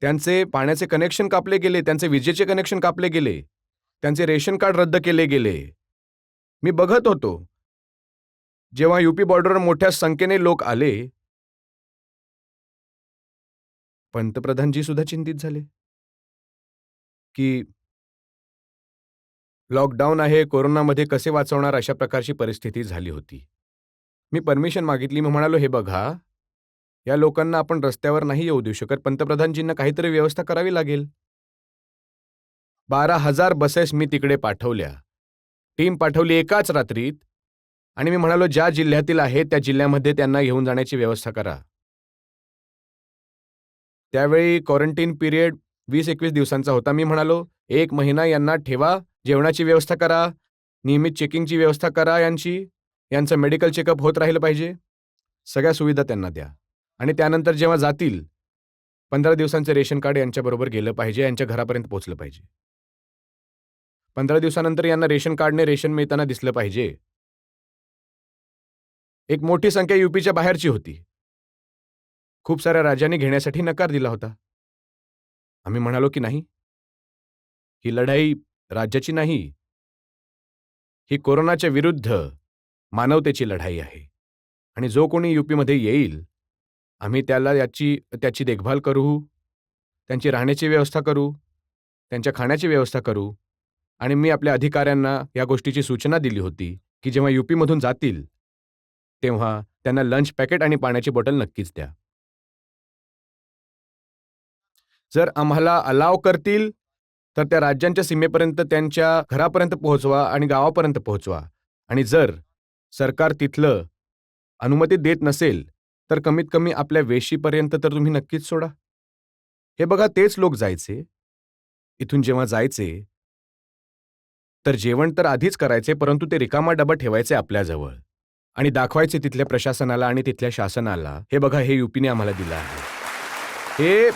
Speaker 2: त्यांचे पाण्याचे कनेक्शन कापले गेले, त्यांचे विजेचे कनेक्शन कापले गेले, त्यांचे रेशन कार्ड रद्द केले गेले. मी बघत होतो. जेव्हा यूपी बॉर्डरवर मोठ्या संख्येने लोक आले, पंतप्रधानजी सुद्धा चिंतित झाले, की लॉकडाऊन आहे, कोरोनामध्ये कसे वाचवणार अशा प्रकारची परिस्थिती झाली होती. मी परमिशन मागितली. मी म्हणालो, हे बघा, या लोकांना आपण रस्त्यावर नाही येऊ देऊ शकत. पंतप्रधानजींना काहीतरी व्यवस्था करावी लागेल. 12,000 बसेस मी तिकडे पाठवल्या. टीम पाठवली एकाच रात्रीत आणि मी म्हणालो, ज्या जिल्ह्यातील आहेत त्या जिल्ह्यामध्ये त्यांना घेऊन जाण्याची व्यवस्था करा. त्यावेळी क्वारंटीन पिरियड 20-21 दिवसांचा होता. मी म्हणालो, 1 महिना यांना ठेवा, जेवणाची व्यवस्था करा, नियमित चेकिंगची व्यवस्था करा यांचं मेडिकल चेकअप होत राहिलं पाहिजे. सगळ्या सुविधा त्यांना द्या. आणि त्यानंतर जेव्हा जातील, 15 दिवसांचं रेशन कार्ड यांच्याबरोबर गेलं पाहिजे, यांच्या घरापर्यंत पोहोचलं पाहिजे. 15 दिवसानंतर यांना रेशन कार्डने रेशन मिळताना दिसलं पाहिजे. एक मोठी संख्या यूपीच्या बाहेरची होती. खूप साऱ्या राज्यांनी घेण्यासाठी नकार दिला होता. आम्ही म्हणालो की नाही, ही लढाई राज्याची नाही, ही कोरोनाच्या विरुद्ध मानवतेची लढाई आहे. आणि जो कोणी यूपीमध्ये येईल, आम्ही त्याची देखभाल करू, त्यांची राहण्याची व्यवस्था करू, त्यांच्या खाण्याची व्यवस्था करू. आणि मी आपल्या अधिकाऱ्यांना या गोष्टीची सूचना दिली होती, की जेव्हा यूपीमधून जातील, तेव्हा त्यांना लंच पॅकेट आणि पाण्याची बॉटल नक्कीच द्या. जर आम्हाला अलाव करतील, तर त्या राज्यांच्या सीमेपर्यंत त्यांच्या घरापर्यंत पोहोचवा आणि गावापर्यंत पोहोचवा. आणि जर सरकार तिथलं अनुमती देत नसेल, तर कमीत कमी आपल्या वेशीपर्यंत तर तुम्ही नक्कीच सोडा. हे बघा, तेच लोक जायचे. इथून जेव्हा जायचे, तर जेवण तर आधीच करायचे, परंतु ते रिकामा डबा ठेवायचे आपल्याजवळ आणि दाखवायचे तिथल्या प्रशासनाला आणि तिथल्या शासनाला, हे बघा, हे यूपीने आम्हाला दिलं आहे. हे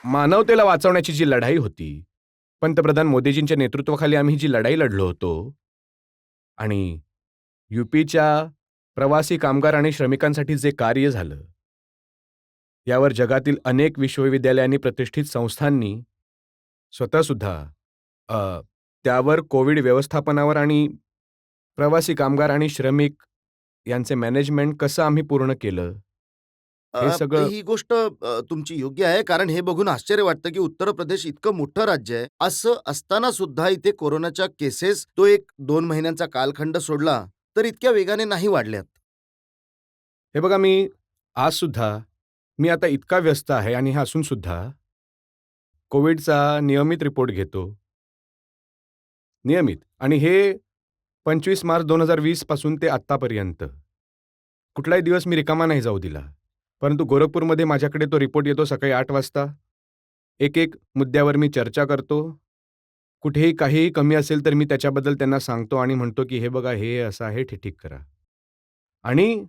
Speaker 2: मानवतेला वाचवण्याची जी लढाई होती, पंतप्रधान मोदीजींच्या नेतृत्वाखाली आम्ही जी लढाई लढलो होतो, आणि यूपीच्या प्रवासी कामगार आणि श्रमिकांसाठी जे कार्य झालं, यावर जगातील अनेक विश्वविद्यालयांनी, प्रतिष्ठित संस्थांनी स्वतःसुद्धा त्यावर कोविड व्यवस्थापनावर आणि प्रवासी कामगार आणि श्रमिक यांचे मॅनेजमेंट कसं आम्ही पूर्ण केलं, हे सगळं.
Speaker 1: ही गोष्ट तुमची योग्य आहे, कारण हे बघून आश्चर्य वाटतं की उत्तर प्रदेश इतकं मोठं राज्य आहे, असं असताना सुद्धा इथे कोरोनाच्या केसेस, तो एक 2 महिन्यांचा कालखंड सोडला तर इतक्या वेगाने नाही वाढल्यात.
Speaker 2: हे बघा, मी आता इतका व्यस्त आहे आणि हे असून सुद्धा कोविडचा नियमित रिपोर्ट घेतो. नियमित. आणि हे 25 मार्च 2020 पासून ते आत्तापर्यंत कुठलाही दिवस मी रिकामा नाही जाऊ दिला. परंतु गोरखपूरमध्ये माझ्याकडे तो रिपोर्ट येतो सकाळी 8 वाजता. एक मुद्द्यावर मी चर्चा करतो. कुठेही काहीही कमी असेल तर मी त्याच्याबद्दल त्यांना सांगतो आणि म्हणतो की हे बघा, हे असं आहे, ते ठीक करा. आणि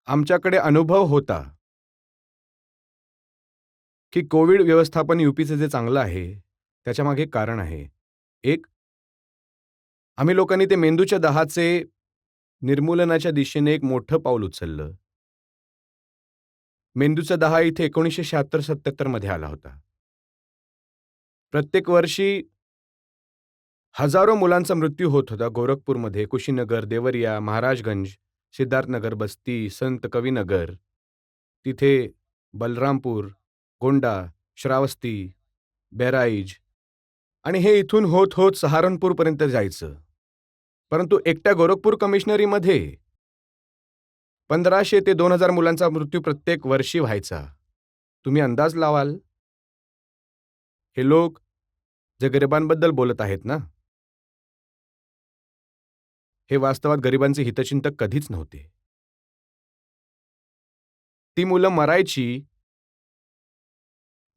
Speaker 2: आमच्याकडे अनुभव होता की कोविड व्यवस्थापन यूपीचं जे चांगलं आहे, त्याच्यामागे एक कारण आहे. एक, आम्ही लोकांनी ते मेंदूच्या दहाचे निर्मूलनाच्या दिशेने एक मोठं पाऊल उचललं. मेंदूचा दहा इथे 1976-77 मध्ये आला होता. प्रत्येक वर्षी हजारो मुलांचा मृत्यू होत होता गोरखपूरमध्ये, कुशीनगर, देवरिया, महाराजगंज, सिद्धार्थनगर, बस्ती, संत कवीनगर, तिथे बलरामपूर, गोंडा, श्रावस्ती, बहराईच, आणि हे इथून होत होत सहारनपूरपर्यंत जायचं. परंतु एकट्या गोरखपूर कमिशनरीमध्ये 1500 ते 2000 मुलांचा मृत्यू प्रत्येक वर्षी व्हायचा. तुम्ही अंदाज लावाल, हे लोक जे गरिबांबद्दल बोलत आहेत ना, हे वास्तवात गरिबांचे हितचिंतक कधीच नव्हते. ती मुलं मरायची.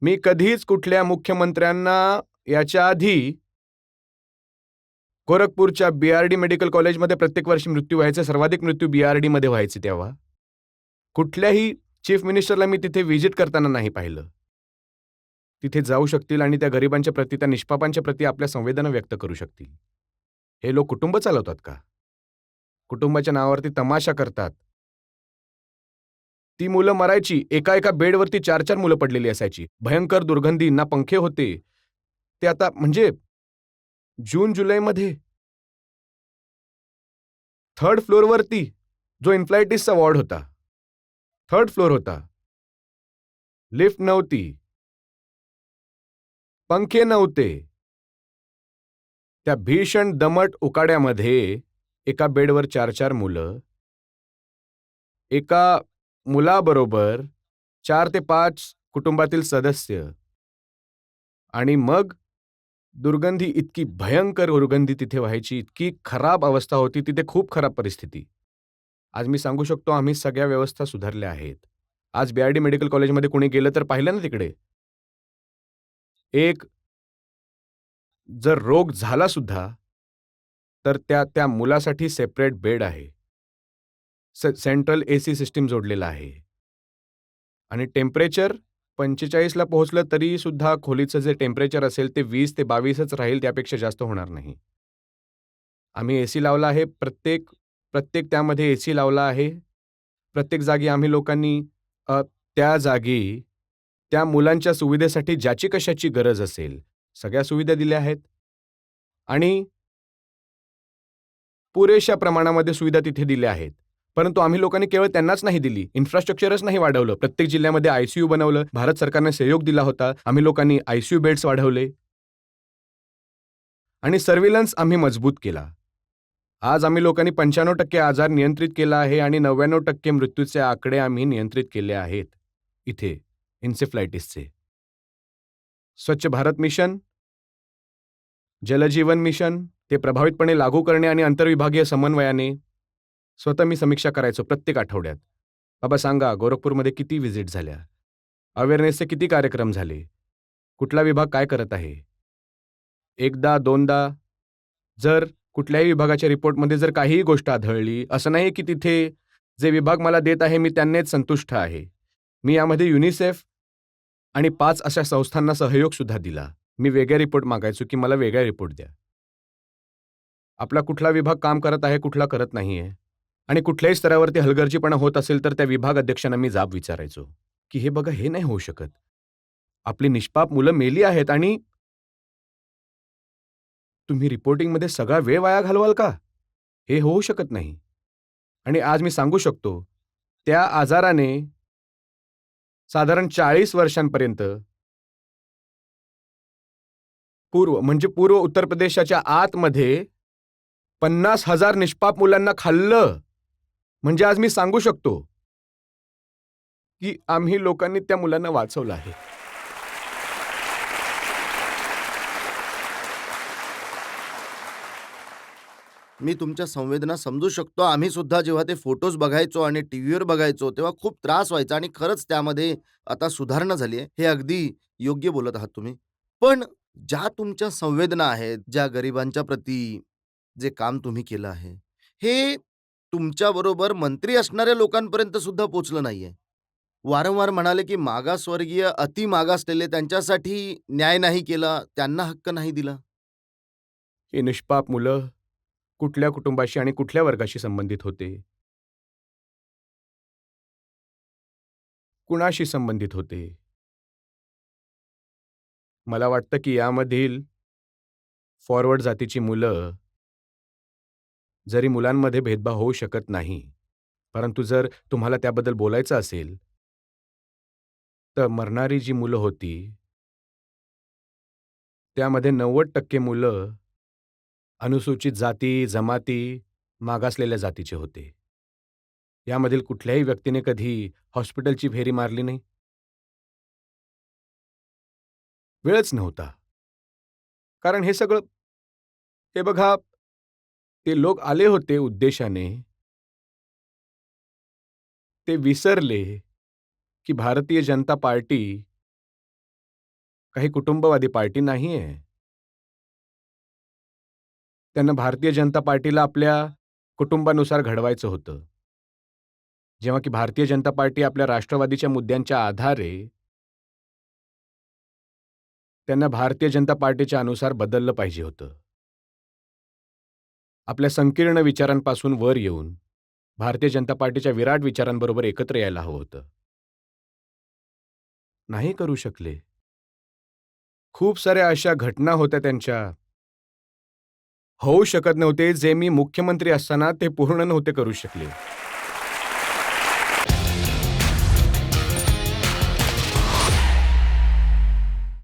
Speaker 2: मी कधीच कुठल्या मुख्यमंत्र्यांना याच्या आधी गोरखपूरच्या BRD मेडिकल कॉलेजमध्ये प्रत्येक वर्षी मृत्यू व्हायचे, सर्वाधिक मृत्यू BRDमध्ये व्हायचे तेव्हा. कुठल्याही चीफ मिनिस्टरला मी तिथे व्हिजिट करताना नाही पाहिलं. तिथे जाऊ शकतील आणि त्या गरिबांच्या प्रती, त्या निष्पापांच्या प्रती आपल्या संवेदना व्यक्त करू शकतील. हे लोक कुटुंब चालवतात का? कुटुंबाच्या नावावरती तमाशा करतात. ती मुलं मरायची. एका एका बेडवरती 4-4 मुलं पडलेली असायची. भयंकर दुर्गंधी, ना पंखे होते. ते आता म्हणजे जून-जुलैमध्ये 3rd फ्लोअरवरती जो इन्फ्लायटिसचा वॉर्ड होता, 3rd फ्लोअर होता. लिफ्ट नव्हती. पंखे नव्हते. त्या भीषण दमट उकाड्यामध्ये एका बेडवर 4-4 मुलं, एका मुलाबरोबर 4 ते 5 कुटुंबातील सदस्य आणि मग दुर्गंधी, इतकी भयंकर दुर्गंधी तिथे व्हायची, इतकी खराब अवस्था होती तिथे, खूप खराब परिस्थिती. आज मी सांगू शकतो आम्ही सगळ्या व्यवस्था सुधारल्या आहेत. आज BRD मेडिकल कॉलेजमध्ये कोणी गेलं तर पाहिलं ना तिकडे, एक जर रोग झाला सुद्धा, तर त्या त्या मुलासाठी सेपरेट बेड आहे. सेंट्रल AC सिस्टीम जोडलेला आहे. आणि टेम्परेचर 45ला पोहोचलं तरी सुद्धा खोलीचं जे टेम्परेचर असेल ते 20 ते 22च राहील, त्यापेक्षा जास्त होणार नाही. आम्ही AC लावला आहे. प्रत्येक प्रत्येक त्यामध्ये AC लावला आहे. प्रत्येक जागी आम्ही लोकांनी त्या जागी त्या मुलांच्या सुविधेसाठी ज्याची कशाची गरज असेल, सगळ्या सुविधा दिल्या आहेत. आणि पुरेशा प्रमाणामध्ये सुविधा तिथे दिल्या आहेत. परंतु आम्ही लोकांनी केवळ त्यांनाच नाही दिली, इन्फ्रास्ट्रक्चरच नाही वाढवलं. प्रत्येक जिल्ह्यामध्ये ICU बनवलं. भारत सरकारने सहयोग दिला होता. आम्ही लोकांनी ICU बेड्स वाढवले आणि सर्व्हिलन्स आम्ही मजबूत केला. आज आम्ही लोकांनी 95% आजार नियंत्रित केला आहे आणि 99% मृत्यूचे आकडे आम्ही नियंत्रित केले आहेत इथे एन्सेफलायटिसचे. स्वच्छ भारत मिशन, जलजीवन मिशन ते प्रभावितपणे लागू करणे आणि आंतरविभागीय समन्वयाने स्वतः मी समीक्षा करायचो प्रत्येक आठवड्यात. बाबा सांगा, गोरखपूरमध्ये किती व्हिजिट झाल्या? अवेअरनेसचे किती कार्यक्रम झाले? कुठला विभाग काय करत आहे? एकदा, दोनदा जर कुठल्याही विभागाच्या रिपोर्टमध्ये जर काहीही गोष्ट आढळली, असं नाही की तिथे जे विभाग मला देत आहे मी त्यांनीच संतुष्ट आहे. मी यामध्ये युनिसेफ आणि 5 अशा संस्थांना सहयोग सुद्धा दिला. मी वेगळा रिपोर्ट मागायचो की मला वेगळा रिपोर्ट द्या. आपला कुठला विभाग काम करत आहे, कुठला करत नाहीये. आणि कुठल्याही स्तरावरती हलगर्जीपणा होत असेल तर त्या विभाग अध्यक्षांना मी जाब विचारायचो, की हे बघा, हे नाही होऊ शकत. आपली निष्पाप मुलं मेली आहेत आणि तुम्ही रिपोर्टिंगमध्ये सगळा वेळ वाया घालवाल का? हे होऊ शकत नाही. आणि आज मी सांगू शकतो, त्या आजाराने साधारण 40 वर्षांपर्यंत पूर्व उत्तर प्रदेशाच्या आतमध्ये 50,000 निष्पाप मुलांना खाल्लं. म्हणजे आज मी सांगू शकतो, की आम्ही लोकांनी त्या मुलांना वाचवलं आहे.
Speaker 1: मी तुमच्या संवेदना समजू शकतो. आम्ही सुद्धा जेव्हा ते फोटोज बघायचो आणि टीव्हीवर बघायचो, तेव्हा खूप त्रास व्हायचा आणि खरंच त्यामध्ये आता सुधारणा झाली आहे. हे अगदी योग्य बोलत आहात तुम्ही. पण ज्या तुमच्या संवेदना आहेत, ज्या गरिबांच्या प्रती जे काम तुम्ही केलं आहे, हे तुमच्याबरोबर मंत्री असणाऱ्या लोकांपर्यंत सुद्धा पोहोचलं नाहीये. वारंवार म्हणाले, की मागासवर्गीय, अति मागासलेले त्यांच्यासाठी न्याय नाही केला, त्यांना हक्क नाही दिला.
Speaker 2: ही निष्पाप मुलं कुठल्या कुटुंबाशी आणि कुठल्या वर्गाशी संबंधित होते? कुणाशी संबंधित होते? मला वाटतं की यामधील फॉरवर्ड जातीची मुलं, जरी मुलांमध्ये भेदभाव होऊ शकत नाही, परंतु जर तुम्हाला त्याबद्दल बोलायचं असेल, तर मरणारी जी मुलं होती, त्यामध्ये 90% मुलं अनुसूचित जाती, जमाती, मागासलेल्या जातीचे होते. यामधील कुठल्याही व्यक्तीने कधी हॉस्पिटलची फेरी मारली नाही. वेळच नव्हता. कारण हे सगळं, हे बघा, ते लोक आले होते उद्देशाने. ते विसरले की भारतीय जनता पार्टी काही कुटुंबवादी पार्टी नाहीये. त्यांना भारतीय जनता पार्टीला आपल्या कुटुंबानुसार घडवायचं होतं. जेव्हा की भारतीय जनता पार्टी आपल्या राष्ट्रवादीच्या मुद्द्यांच्या आधारे त्यांना भारतीय जनता पार्टीच्या अनुसार बदललं पाहिजे होतं. आपल्या संकीर्ण विचारांपासून वर येऊन भारतीय जनता पार्टीच्या विराट विचारांबरोबर एकत्र यायला हवं होतं. नाही करू शकले. खूप साऱ्या अशा घटना होत्या त्यांच्या, होऊ शकत नव्हते, जे मी मुख्यमंत्री असताना ते पूर्ण नव्हते करू शकले.